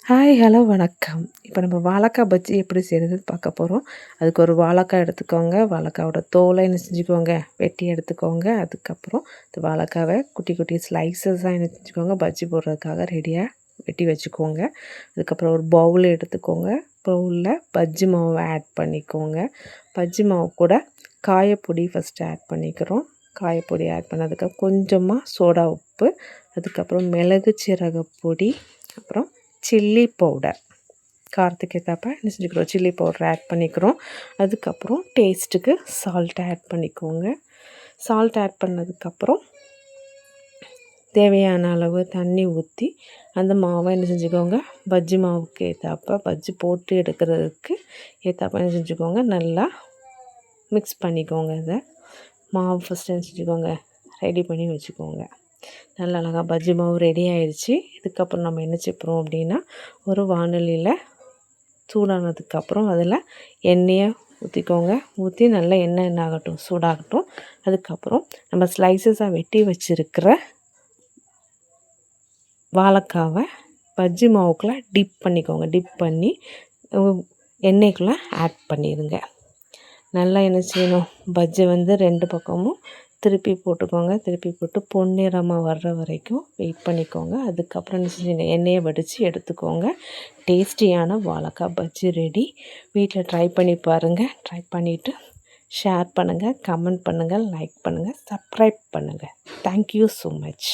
Hello வணக்கம். இப்போ நம்ம வாழைக்காய் பஜ்ஜி எப்படி செய்கிறதுன்னு பார்க்க போகிறோம். அதுக்கு ஒரு வாழைக்காய் எடுத்துக்கோங்க. வாழைக்காவோட தோலை என்ன செஞ்சுக்கோங்க, வெட்டி எடுத்துக்கோங்க. அதுக்கப்புறம் இந்த வாழைக்காவை குட்டி குட்டி ஸ்லைசஸாக என்ன செஞ்சுக்கோங்க, பஜ்ஜி போடுறதுக்காக ரெடியாக வெட்டி வச்சுக்கோங்க. அதுக்கப்புறம் ஒரு பவுல் எடுத்துக்கோங்க. பவுலில் பஜ்ஜி மாவு ஆட் பண்ணிக்கோங்க. பஜ்ஜி மாவு கூட காயப்பொடி ஃபஸ்ட்டு ஆட் பண்ணிக்கிறோம். காயப்பொடி ஆட் பண்ணதுக்கு கொஞ்சமாக சோடா உப்பு, அதுக்கப்புறம் மிளகு சீரகப்பொடி, அப்புறம் சில்லி பவுடர், காரத்துக்கு ஏற்றப்ப என்ன செஞ்சுக்கிறோம், சில்லி பவுடர் ஆட் பண்ணிக்கிறோம். அதுக்கப்புறம் டேஸ்ட்டுக்கு சால்ட் ஆட் பண்ணிக்கோங்க. சால்ட் ஆட் பண்ணதுக்கப்புறம் தேவையான அளவு தண்ணி ஊற்றி அந்த மாவை என்ன செஞ்சுக்கோங்க, பஜ்ஜி மாவுக்கு ஏற்றாப்ப பஜ்ஜி போட்டு எடுக்கிறதுக்கு ஏற்றாப்ப என்ன செஞ்சுக்கோங்க, நல்லா மிக்ஸ் பண்ணிக்கோங்க. இதை மாவு ஃபஸ்ட்டு என்ன செஞ்சுக்கோங்க, ரெடி பண்ணி வச்சுக்கோங்க. நல்லா அழகாக பஜ்ஜி மாவு ரெடி ஆகிடுச்சு. இதுக்கப்புறம் நம்ம என்ன செய்கிறோம் அப்படின்னா, ஒரு வாணலியில் சூடானதுக்கப்புறம் அதில் எண்ணெயை ஊற்றிக்கோங்க. ஊற்றி நல்லா எண்ணெய் என்ன ஆகட்டும், சூடாகட்டும். அதுக்கப்புறம் நம்ம ஸ்லைசஸாக வெட்டி வச்சுருக்கிற வாழைக்காவை பஜ்ஜி மாவுக்குள்ளே டிப் பண்ணிக்கோங்க. டிப் பண்ணி எண்ணெய்க்குள்ளே ஆட் பண்ணிடுங்க. நல்லா என்ன செய்யணும், பஜ்ஜி வந்து 2 பக்கமும் திருப்பி போட்டுக்கோங்க. திருப்பி போட்டு பொன்னிறமாக வர்ற வரைக்கும் வெயிட் பண்ணிக்கோங்க. அதுக்கப்புறம் என்ன செஞ்சு எண்ணெயை வடித்து எடுத்துக்கோங்க. டேஸ்டியான வாழைக்காய் பஜ்ஜி ரெடி. வீட்டில் ட்ரை பண்ணி பாருங்கள். ட்ரை பண்ணிவிட்டு ஷேர் பண்ணுங்கள், கமெண்ட் பண்ணுங்கள், லைக் பண்ணுங்கள், சப்ஸ்கிரைப் பண்ணுங்கள். Thank you so much.